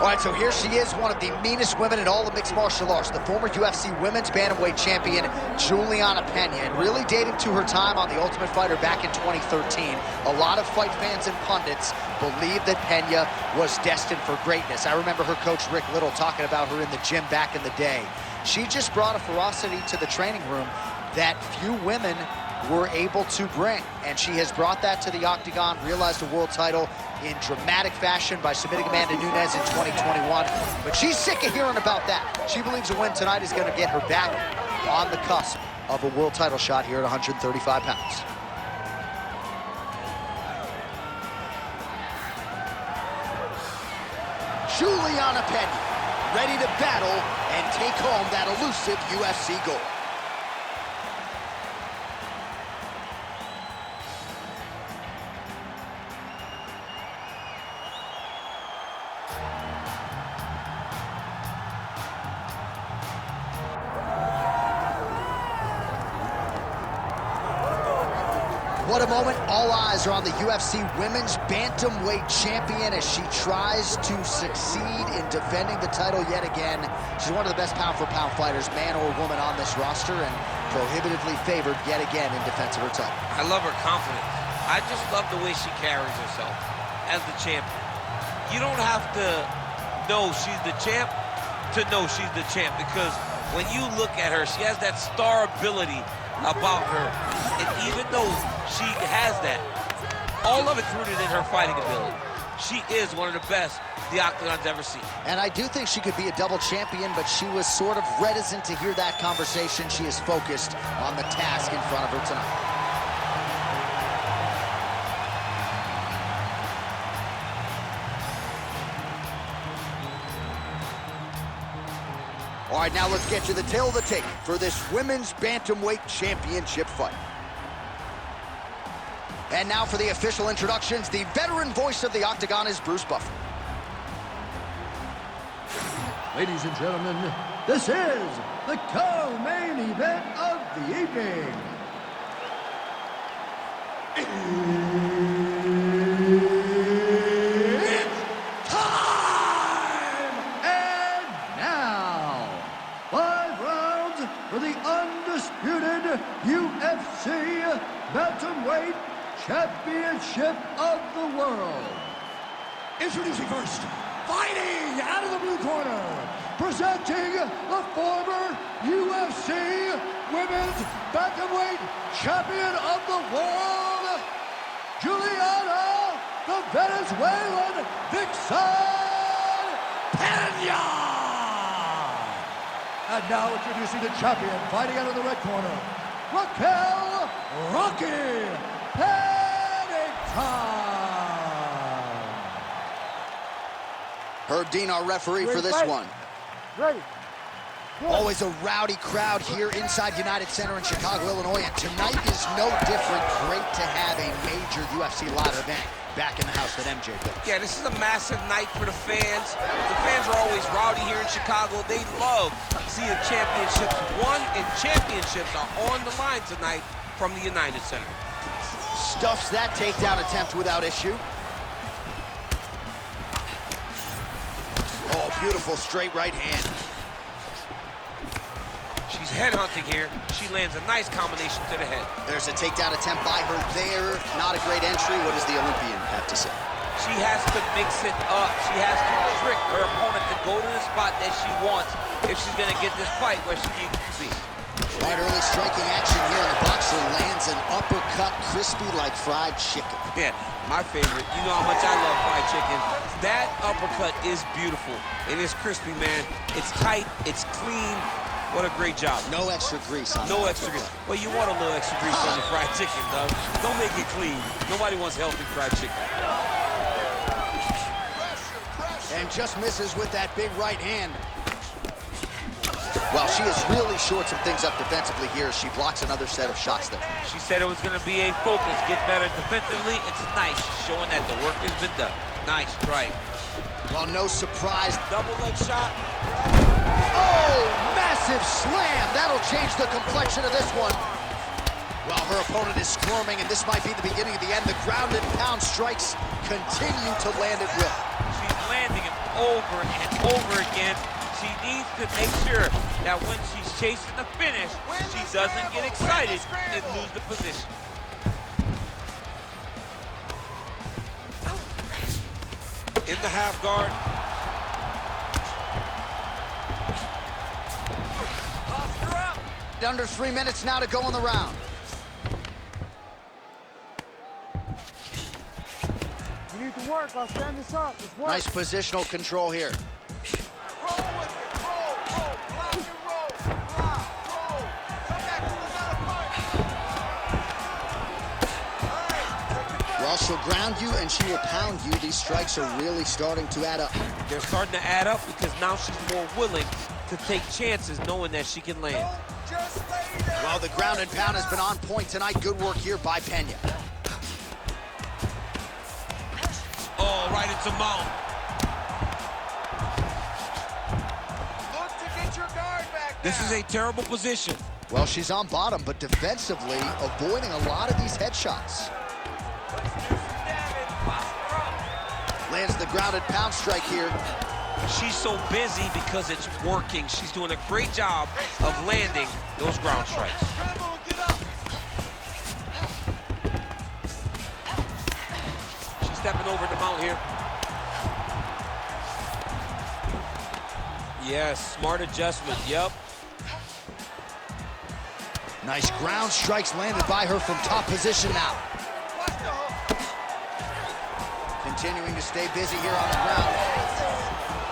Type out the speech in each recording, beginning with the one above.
All right, so here she is, one of the meanest women in all of mixed martial arts, the former UFC women's bantamweight champion, Julianna Peña, and really dating to her time on The Ultimate Fighter back in 2013. A lot of fight fans and pundits believed that Peña was destined for greatness. I remember her coach, Rick Little, talking about her in the gym back in the day. She just brought a ferocity to the training room that few women were able to bring, and she has brought that to the octagon, realized a world title in dramatic fashion by submitting Amanda Nunes in 2021, but she's sick of hearing about that. She believes a win tonight is going to get her back on the cusp of a world title shot here at 135 pounds. Julianna Peña, ready to battle and take home that elusive UFC gold. What a moment. All eyes are on the UFC Women's Bantamweight Champion as she tries to succeed in defending the title yet again. She's one of the best pound-for-pound fighters, man or woman, on this roster, and prohibitively favored yet again in defense of her title. I love her confidence. I just love the way she carries herself as the champion. You don't have to know she's the champ to know she's the champ, because when you look at her, she has that star ability about her. And even though she has that, all of it's rooted in her fighting ability. She is one of the best the Octagon's ever seen. And I do think she could be a double champion, but she was sort of reticent to hear that conversation. She is focused on the task in front of her tonight. All right, now let's get you the tale of the tape for this Women's Bantamweight Championship fight. And now for the official introductions, the veteran voice of the Octagon is Bruce Buffer. Ladies and gentlemen, this is the co-main event of the evening. For the undisputed UFC Bantamweight Championship of the World. Introducing first, fighting out of the blue corner, presenting the former UFC Women's Bantamweight Champion of the World, Julianna, the Venezuelan Vixen Peña. And now introducing the champion, fighting out of the red corner, Raquel Rocky Pennington. Herb Dean, our referee for this one. Ready. Always a rowdy crowd here inside United Center in Chicago, Illinois, and tonight is no different. Great to have a major UFC live event back in the house that MJ built. Yeah, this is a massive night for the fans. The fans are always rowdy here in Chicago. They love seeing championships won, and championships are on the line tonight from the United Center. Stuffs that takedown attempt without issue. Oh, beautiful straight right hand. She's headhunting here. She lands a nice combination to the head. There's a takedown attempt by her there. Not a great entry. What does the Olympian have to say? She has to mix it up. She has to trick her opponent to go to the spot that she wants if she's going to get this fight where she needs to be. Right, early striking action here. The boxer lands an uppercut, crispy like fried chicken. Yeah, my favorite. You know how much I love fried chicken. That uppercut is beautiful. It is crispy, man. It's tight. It's clean. What a great job. No extra grease on No extra grease. Well, you want a little extra grease on your fried chicken, though. Don't make it clean. Nobody wants healthy fried chicken. And just misses with that big right hand. Well, she has really shored some things up defensively here. She blocks another set of shots there. She said it was going to be a focus, get better defensively. It's nice, showing that the work has been done. Nice strike. Well, no surprise. Double leg shot. Oh, massive slam. That'll change the complexion of this one. Well, her opponent is squirming, and this might be the beginning of the end. The ground and pound strikes continue to land at will. She's landing them over and over again. She needs to make sure that when she's chasing the finish, she doesn't get excited and lose the position. In the half guard. Under 3 minutes now to go in the round. You need to work. I'll stand this up. Let's work. Nice positional control here. Roll with it. Roll, block and roll. Block, roll. Come back to the punch. Well, she'll ground you and she will pound you. These strikes are really starting to add up. They're starting to add up because now she's more willing to take chances knowing that she can land. Well, the ground and pound has been on point tonight. Good work here by Peña. Oh, right into mount. Look to get your guard back now. This is a terrible position. Well, she's on bottom, but defensively avoiding a lot of these headshots. Lands the grounded pound strike here. She's so busy because it's working. She's doing a great job of landing those ground strikes. She's stepping over the mount here. Yes, smart adjustment, yep. Nice ground strikes landed by her from top position now. Continuing to stay busy here on the ground.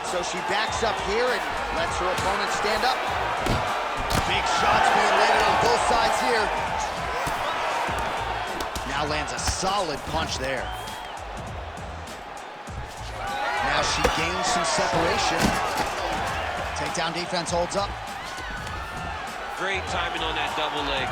So she backs up here and lets her opponent stand up. Big shots being landed on both sides here. Now lands a solid punch there. Now she gains some separation. Takedown defense holds up. Great timing on that double leg.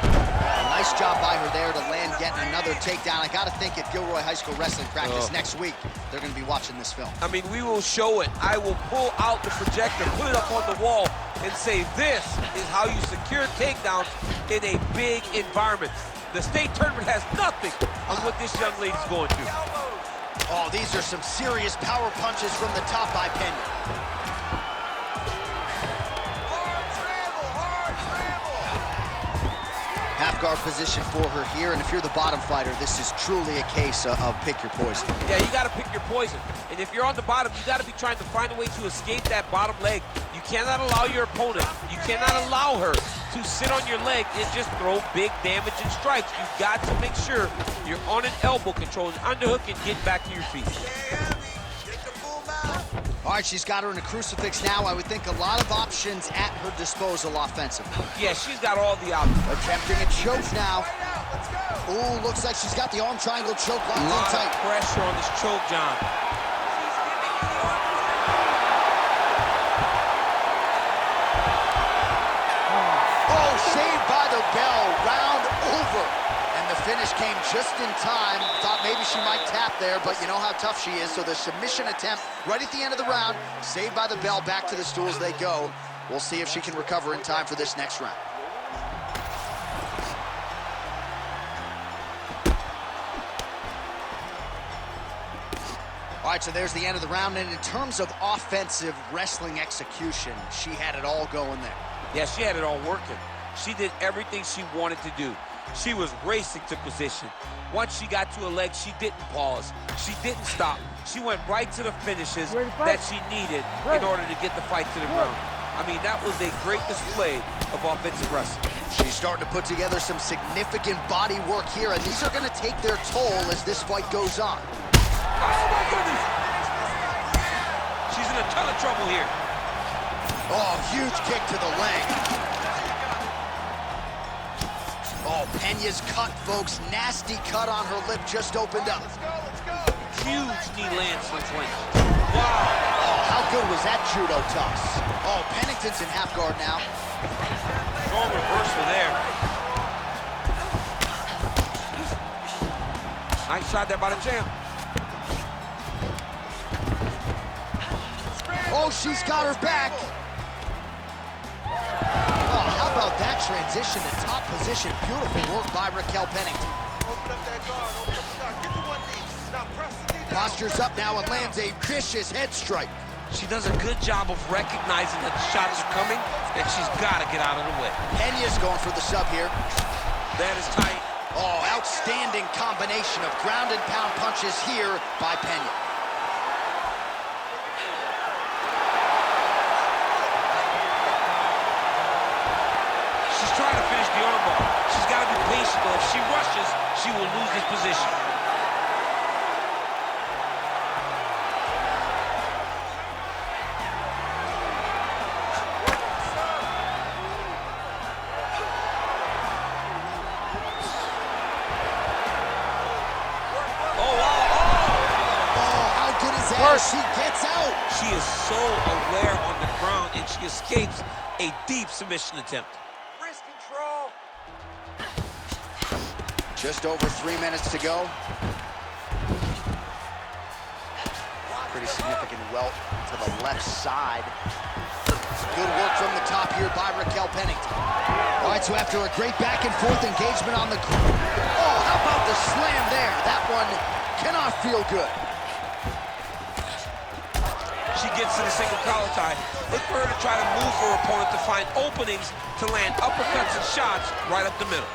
Nice job by her there to land yet another takedown. I gotta think at Gilroy High School wrestling practice next week, they're gonna be watching this film. I mean, we will show it. I will pull out the projector, put it up on the wall, and say, this is how you secure takedowns in a big environment. The state tournament has nothing on what this young lady's going through. Oh, these are some serious power punches from the top by Peña. Half guard position for her here, and if you're the bottom fighter, this is truly a case of pick your poison. Yeah, you gotta pick your poison. And if you're on the bottom, you gotta be trying to find a way to escape that bottom leg. You cannot allow your opponent, you cannot allow her to sit on your leg and just throw big damaging strikes. You've got to make sure you're on an elbow control, an underhook, and get back to your feet. All right, she's got her in a crucifix now. I would think a lot of options at her disposal offensively. Yeah, she's got all the options. Attempting a choke now. Ooh, looks like she's got the arm triangle choke locked in tight. Pressure on this choke, John. Oh, saved by the bell, round over. And the finish came just in time. Thought maybe she might tap there, but you know how tough she is. So the submission attempt right at the end of the round, saved by the bell, back to the stools they go. We'll see if she can recover in time for this next round. All right, so there's the end of the round, and in terms of offensive wrestling execution, she had it all going there. Yeah, she had it all working. She did everything she wanted to do. She was racing to position. Once she got to a leg, she didn't pause. She didn't stop. She went right to the finishes that she needed in order to get the fight to the ground. I mean, that was a great display of offensive wrestling. She's starting to put together some significant body work here, and these are going to take their toll as this fight goes on. Oh, my goodness! She's in a ton of trouble here. Oh, huge kick to the leg. Oh, Peña's cut, folks. Nasty cut on her lip just opened up. Huge knee lands from clinch. Wow. Oh, how good was that judo toss? Oh, Pennington's in half guard now. Strong reversal there. Nice shot there by the champ. Oh, she's got her back. Oh, how about that transition to top position? Beautiful work by Raquel Pennington. Open up that guard, open up the guard. Get to one knee. Now press the knee down. Postures up now and lands a vicious head strike. She does a good job of recognizing that the shots are coming, and she's got to get out of the way. Peña's going for the sub here. That is tight. Oh, outstanding combination of ground and pound punches here by Peña. She's trying to finish the armbar. She's got to be patient, though. If she rushes, she will lose this position. She gets out. She is so aware on the ground, and she escapes a deep submission attempt. Wrist control. Just over 3 minutes to go. Pretty significant welt to the left side. Good work from the top here by Raquel Pennington. All right, so after a great back and forth engagement on the ground. Oh, how about the slam there? That one cannot feel good. She gets to the single collar tie. Look for her to try to move her opponent to find openings to land uppercuts and shots right up the middle.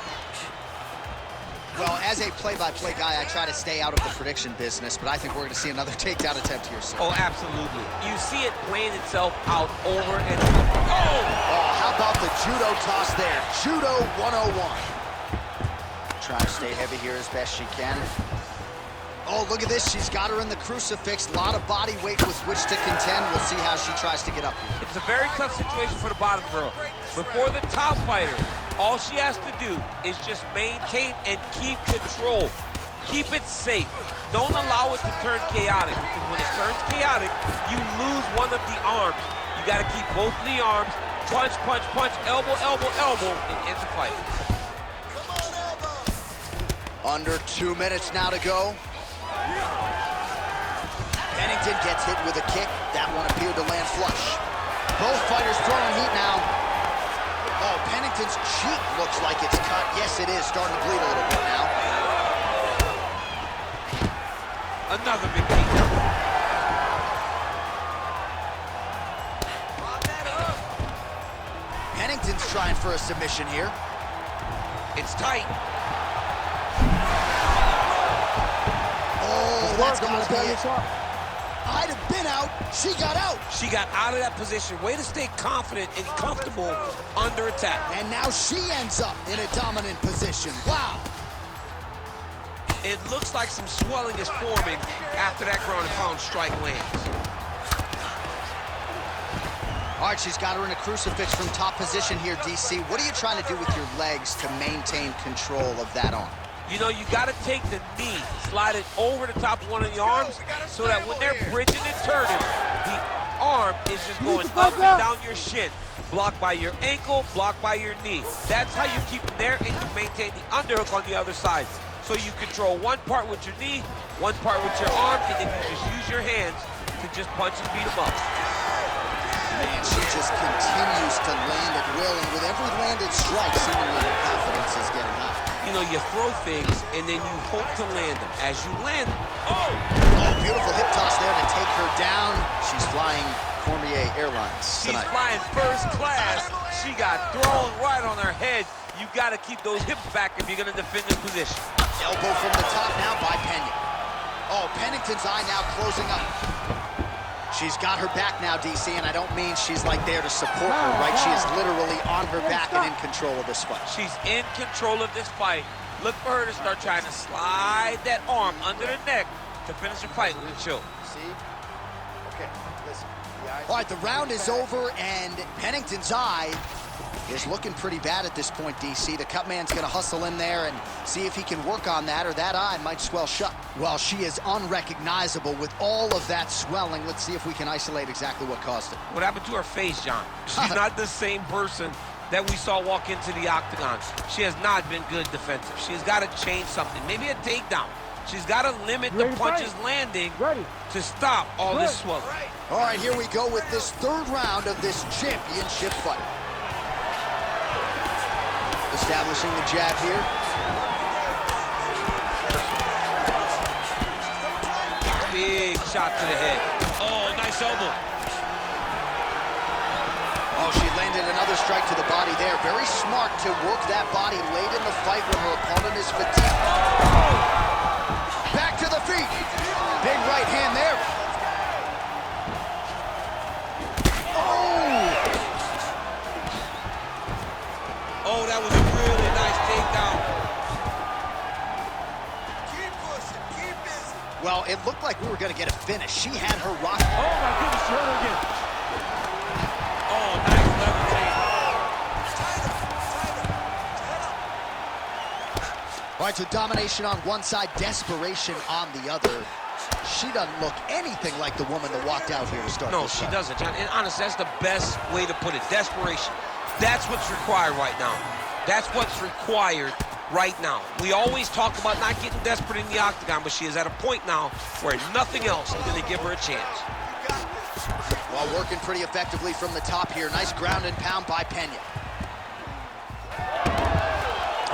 Well, as a play-by-play guy, I try to stay out of the prediction business, but I think we're going to see another takedown attempt here soon. Oh, absolutely. You see it playing itself out over and over. Oh, how about the judo toss there? Judo 101. Trying to stay heavy here as best she can. Oh, look at this. She's got her in the crucifix. A lot of body weight with which to contend. We'll see how she tries to get up here. It's a very tough situation for the bottom girl. But for the top fighter, all she has to do is just maintain and keep control. Keep it safe. Don't allow it to turn chaotic, because when it turns chaotic, you lose one of the arms. You got to keep both of the arms. Punch, punch, punch, elbow, elbow, elbow, and end the fight. Under 2 minutes now to go. Pennington gets hit with a kick. That one appeared to land flush. Both fighters throwing heat now. Oh, Pennington's cheek looks like it's cut. Yes, it is. Starting to bleed a little bit now. Another big kick. Pennington's trying for a submission here. It's tight. Oh, that's gotta be it. I'd have been out. She got out. She got out of that position. Way to stay confident and comfortable under attack. And now she ends up in a dominant position. Wow. It looks like some swelling is forming after that ground and pound strike lands. All right, she's got her in a crucifix from top position here, DC. What are you trying to do with your legs to maintain control of that arm? You know, you got to take the knee, slide it over the top of one of the arms, so that when they're bridging and turning, the arm is just going up and down your shin. Blocked by your ankle, blocked by your knee. That's how you keep them there, and you maintain the underhook on the other side. So you control one part with your knee, one part with your arm, and then you just use your hands to just punch and beat them up. Man, she just continues to land at will, and with every landed strike, seemingly her confidence is getting up. You know, you throw things, and then you hope to land them. As you land them, oh, beautiful hip toss there to take her down. She's flying Cormier Airlines tonight. She's flying first class. She got thrown right on her head. You got to keep those hips back if you're going to defend this position. Elbow from the top now by Peña. Oh, Pennington's eye now closing up. She's got her back now, DC, and I don't mean she's like there to support her, right? She is literally on her back and in control of this fight. She's in control of this fight. Look for her to start trying to slide that arm under the neck to finish the fight with a choke. See? Okay, listen. All right, the round is over, and Pennington's eye is looking pretty bad at this point, DC. The cut man's going to hustle in there and see if he can work on that, or that eye might swell shut. Well, she is unrecognizable with all of that swelling. Let's see if we can isolate exactly what caused it. What happened to her face, John? She's not the same person that we saw walk into the octagon. She has not been good defensive. She's got to change something. Maybe a takedown. She's got to limit the punches landing to stop all this swelling. All right, here we go with this third round of this championship fight. Establishing the jab here. Big shot to the head. Oh, nice elbow. strike to the body there. Very smart to work that body late in the fight when her opponent is fatigued. Back to the feet. Big right hand there. Oh, that was a really nice takedown. Keep pushing, keep busy. Well, it looked like we were going to get a finish. She had her rock. Oh my goodness, she hurt her again. Oh, nice levitate. All right, so domination on one side, desperation on the other. She doesn't look anything like the woman that walked out here to start No, this she fight. doesn't, John. And honestly, that's the best way to put it. Desperation. That's what's required right now. That's what's required right now. We always talk about not getting desperate in the octagon, but she is at a point now where nothing else is going to give her a chance. Well, working pretty effectively from the top here. Nice ground and pound by Peña.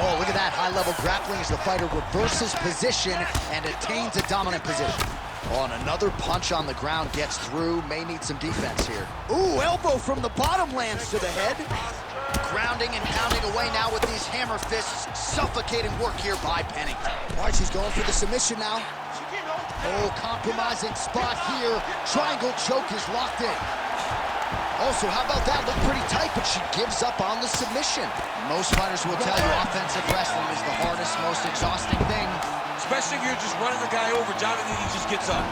Oh, look at that high-level grappling as the fighter reverses position and attains a dominant position. Oh, and another punch on the ground gets through. May need some defense here. Ooh, elbow from the bottom lands to the head. Grounding and pounding away now with these hammer fists. Suffocating work here by Pennington. All right, she's going for the submission now. Oh, compromising spot here. Triangle choke is locked in. Also, how about that? Looked pretty tight, but she gives up on the submission. Most fighters will tell you offensive wrestling is the hardest, most exhausting thing. Especially if you're just running the guy over, John, and then he just gets up.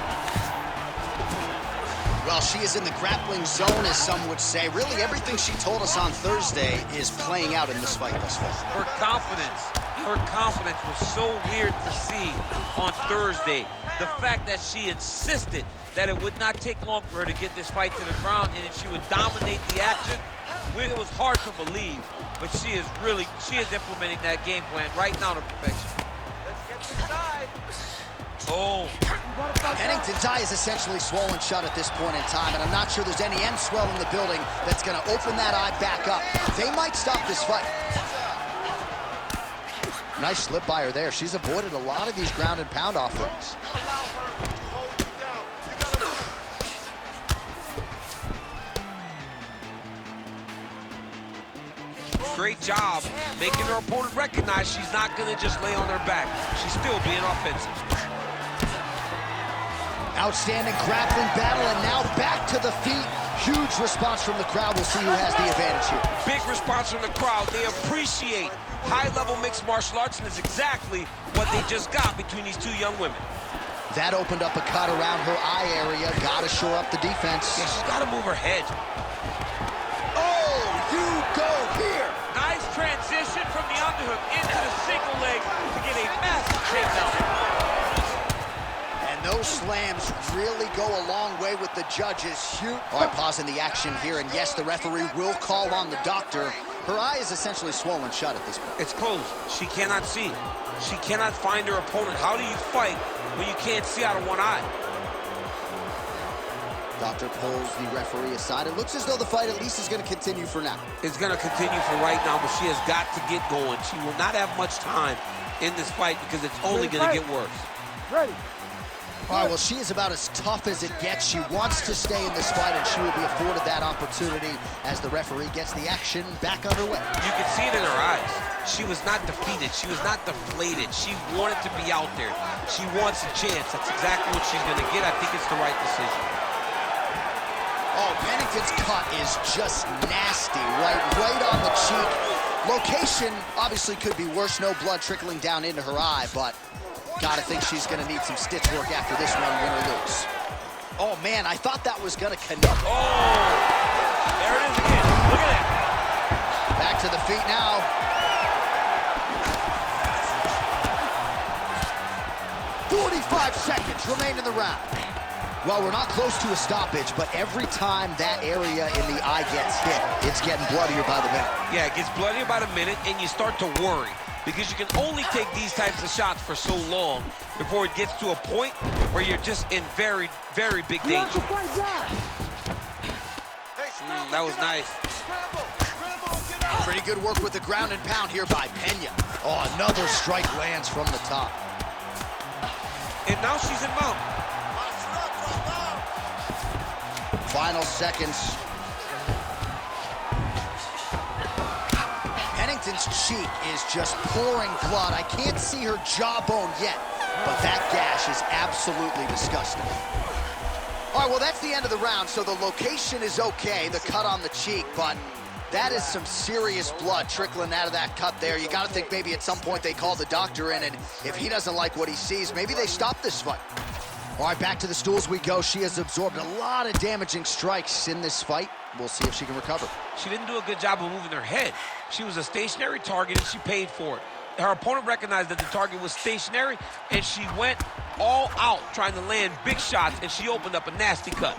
Well, she is in the grappling zone, as some would say. Really, everything she told us on Thursday is playing out in this fight thus far. Her confidence was so weird to see on Thursday. The fact that she insisted that it would not take long for her to get this fight to the ground and that she would dominate the action, it was hard to believe. But she is implementing that game plan right now to perfection. Let's get inside. Oh. Pennington's eye is essentially swollen shut at this point in time, and I'm not sure there's any end swell in the building that's going to open that eye back up. They might stop this fight. Nice slip by her there. She's avoided a lot of these ground and pound offerings. Great job making her opponent recognize she's not going to just lay on her back. She's still being offensive. Outstanding grappling battle, and now back to the feet. Huge response from the crowd. We'll see who has the advantage here. Big response from the crowd. They appreciate high-level mixed martial arts, and it's exactly what they just got between these two young women. That opened up a cut around her eye area. Gotta shore up the defense. Yeah, she's got to move her head. Oh, you go here. Nice transition from the underhook into the single leg to get a massive takedown. Those slams really go a long way with the judges. All right, pausing the action here, and yes, the referee will call on the doctor. Her eye is essentially swollen shut at this point. It's closed. She cannot see. She cannot find her opponent. How do you fight when you can't see out of one eye? Doctor pulls the referee aside. It looks as though the fight at least is going to continue for now. It's going to continue for right now, but she has got to get going. She will not have much time in this fight because it's only going to get worse. Ready. All right, well, she is about as tough as it gets. She wants to stay in this fight, and she will be afforded that opportunity as the referee gets the action back underway. You can see it in her eyes. She was not defeated. She was not deflated. She wanted to be out there. She wants a chance. That's exactly what she's going to get. I think it's the right decision. Oh, Pennington's cut is just nasty, right on the cheek. Location obviously could be worse. No blood trickling down into her eye, but gotta think she's gonna need some stitch work after this one, win or lose. Oh man, I thought that was gonna connect. Oh, there it is again. Look at that. Back to the feet now. "45 seconds remain in the round." Well, we're not close to a stoppage, but every time that area in the eye gets hit, it's getting bloodier by the minute. Yeah, it gets bloodier by the minute, and you start to worry, because you can only take these types of shots for so long before it gets to a point where you're just in very, very big danger. That was nice. Pretty good work with the ground and pound here by Peña. Oh, another strike lands from the top. And now she's in mount. Final seconds. Pennington's cheek is just pouring blood. I can't see her jawbone yet, but that gash is absolutely disgusting. All right, well, that's the end of the round, so the location is okay, the cut on the cheek, but that is some serious blood trickling out of that cut there. You got to think maybe at some point they call the doctor in, and if he doesn't like what he sees, maybe they stop this fight. All right, back to the stools we go. She has absorbed a lot of damaging strikes in this fight. We'll see if she can recover. She didn't do a good job of moving her head. She was a stationary target, and she paid for it. Her opponent recognized that the target was stationary, and she went all out trying to land big shots, and she opened up a nasty cut.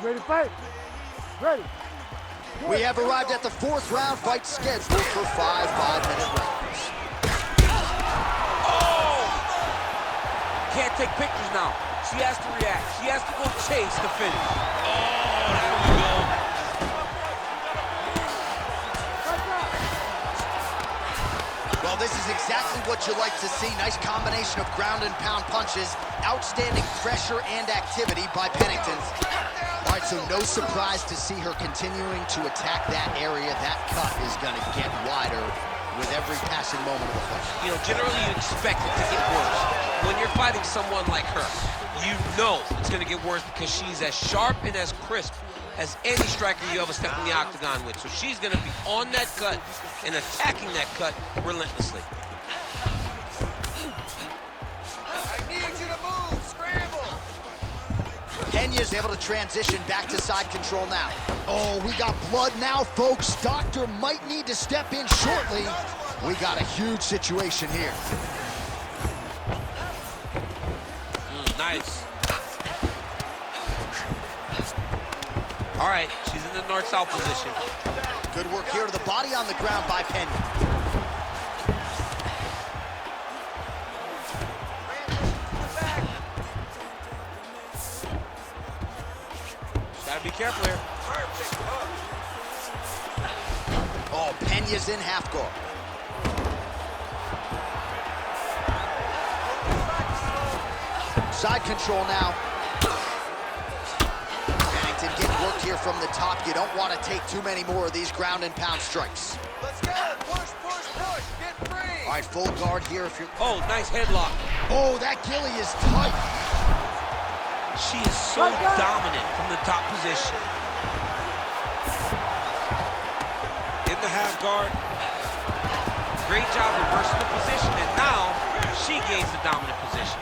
Ready to fight? Ready. We have arrived at the fourth round, fight scheduled for 5 5-minute rounds. Oh! Can't take pictures now. She has to react. She has to go chase the finish. Oh, there we go. Well, this is exactly what you like to see. Nice combination of ground and pound punches. Outstanding pressure and activity by Pennington. All right, so no surprise to see her continuing to attack that area. That cut is going to get wider with every passing moment of the fight. You know, generally you expect it to get worse. When you're fighting someone like her, you know it's going to get worse because she's as sharp and as crisp as any striker you ever step in the octagon with. So she's going to be on that cut and attacking that cut relentlessly. I need you to move. Scramble. Peña's able to transition back to side control now. Oh, we got blood now, folks. Doctor might need to step in shortly. We got a huge situation here. Nice. All right, she's in the north-south position. Good work here to the body on the ground by Peña. Gotta be careful here. Oh, Peña's in half guard. Side control now. Pennington getting work here from the top. You don't want to take too many more of these ground and pound strikes. Let's go. Push, push, push. Get free. All right, full guard here if you're... Oh, nice headlock. Oh, that ghillie is tight. She is so dominant from the top position. In the half guard. Great job reversing the position, and now she gains the dominant position.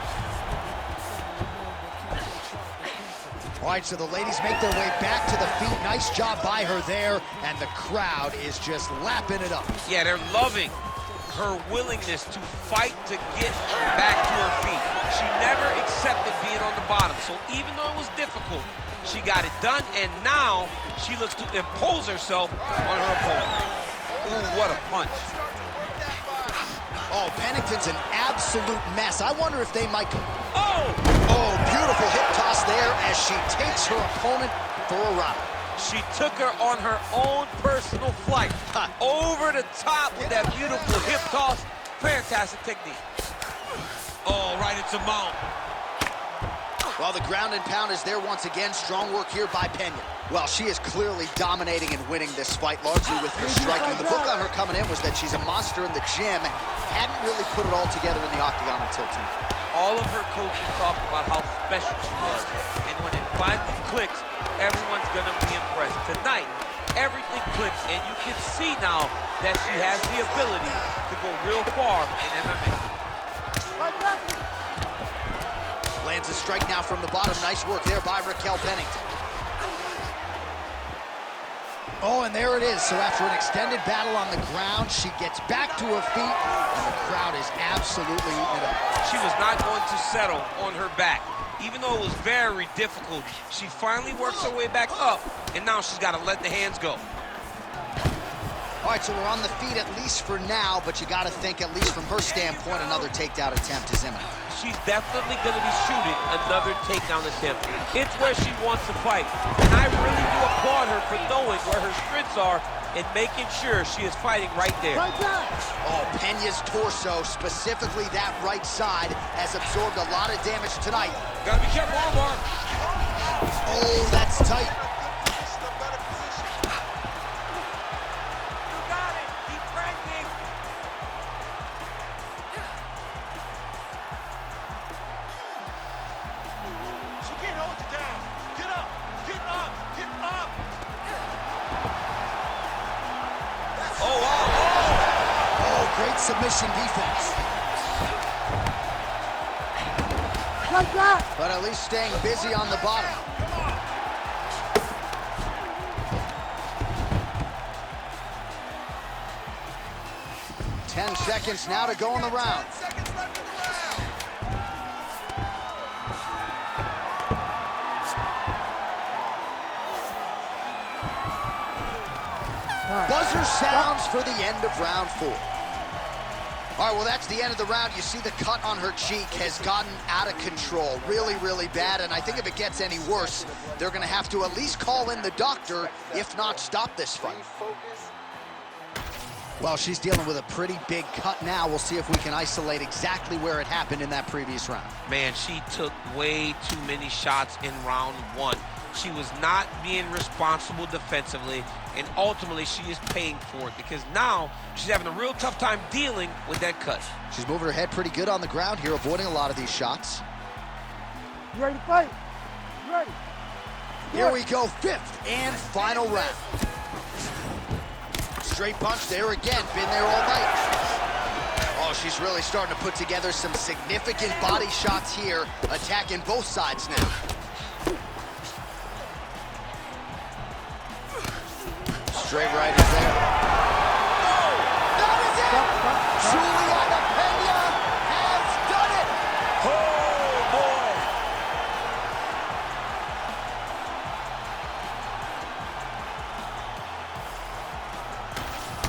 All right, so the ladies make their way back to the feet. Nice job by her there, and the crowd is just lapping it up. Yeah, they're loving her willingness to fight to get back to her feet. She never accepted being on the bottom, so even though it was difficult, she got it done, and now she looks to impose herself on her opponent. Ooh, what a punch. Oh, Pennington's an absolute mess. I wonder if they might... Oh! Oh, beautiful hip toss there as she takes her opponent for a ride. She took her on her own personal flight. Over the top with that beautiful hip toss. Fantastic technique. Oh, right into mount. Well, the ground and pound is there once again. Strong work here by Peña. Well, she is clearly dominating and winning this fight, largely with her striking. The book on her coming in was that she's a monster in the gym. Hadn't really put it all together in the octagon until tonight. All of her coaches talked about how special she was. And when it finally clicks, everyone's going to be impressed. Tonight, everything clicks, and you can see now that she has the ability to go real far in MMA. Lands a strike now from the bottom. Nice work there by Raquel Pennington. Oh, and there it is. So after an extended battle on the ground, she gets back to her feet, and the crowd is absolutely eating it up. She was not going to settle on her back. Even though it was very difficult, she finally works her way back up, and now she's got to let the hands go. All right, so we're on the feet at least for now, but you got to think, at least from her standpoint, another takedown attempt is imminent. She's definitely going to be shooting another takedown attempt. It's where she wants to fight. And I really do applaud her for knowing where her strengths are and making sure she is fighting right there. Oh, Peña's torso, specifically that right side, has absorbed a lot of damage tonight. Gotta be careful, armbar. Oh, that's tight. hold you down. Get up, get up, get up. Oh, wow. Oh, great submission defense. Like that. But at least staying busy on the bottom. Come on. 10 seconds now to go in the round. 10 seconds left in the round. Buzzer sounds for the end of round 4. All right, well, that's the end of the round. You see the cut on her cheek has gotten out of control. Really, really bad. And I think if it gets any worse, they're going to have to at least call in the doctor, if not stop this fight. Well, she's dealing with a pretty big cut now. We'll see if we can isolate exactly where it happened in that previous round. Man, she took way too many shots in round 1. She was not being responsible defensively, and ultimately she is paying for it because now she's having a real tough time dealing with that cut. She's moving her head pretty good on the ground here, avoiding a lot of these shots. You ready to fight? You ready? Here we go, 5th and final round. Straight punch there again, been there all night. Oh, she's really starting to put together some significant body shots here, attacking both sides now. Straight right is there. Oh, that is it! Julianna Peña has done it! Oh, boy.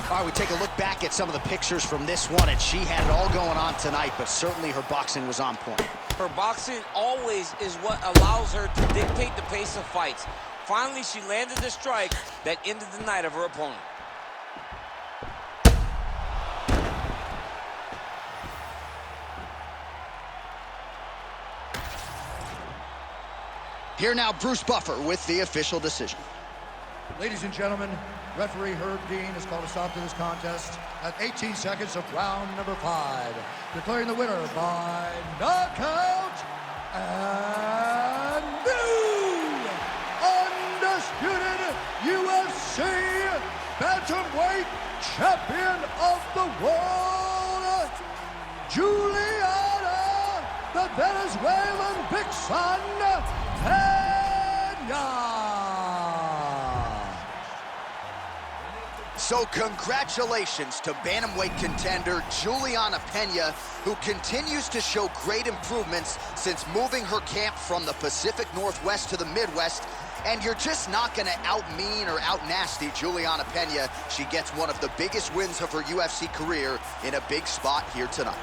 All right, we take a look back at some of the pictures from this one, and she had it all going on tonight, but certainly her boxing was on point. Her boxing always is what allows her to dictate the pace of fights. Finally, she landed the strike that ended the night of her opponent. Here now, Bruce Buffer with the official decision. Ladies and gentlemen, referee Herb Dean has called a stop to this contest at 18 seconds of round number 5, declaring the winner by knockout and new undisputed UFC bantamweight champion of the world, Julianna, the Venezuelan vixen, Peña. So congratulations to bantamweight contender Julianna Peña, who continues to show great improvements since moving her camp from the Pacific Northwest to the Midwest. And you're just not going to out-mean or out-nasty Julianna Peña. She gets one of the biggest wins of her UFC career in a big spot here tonight.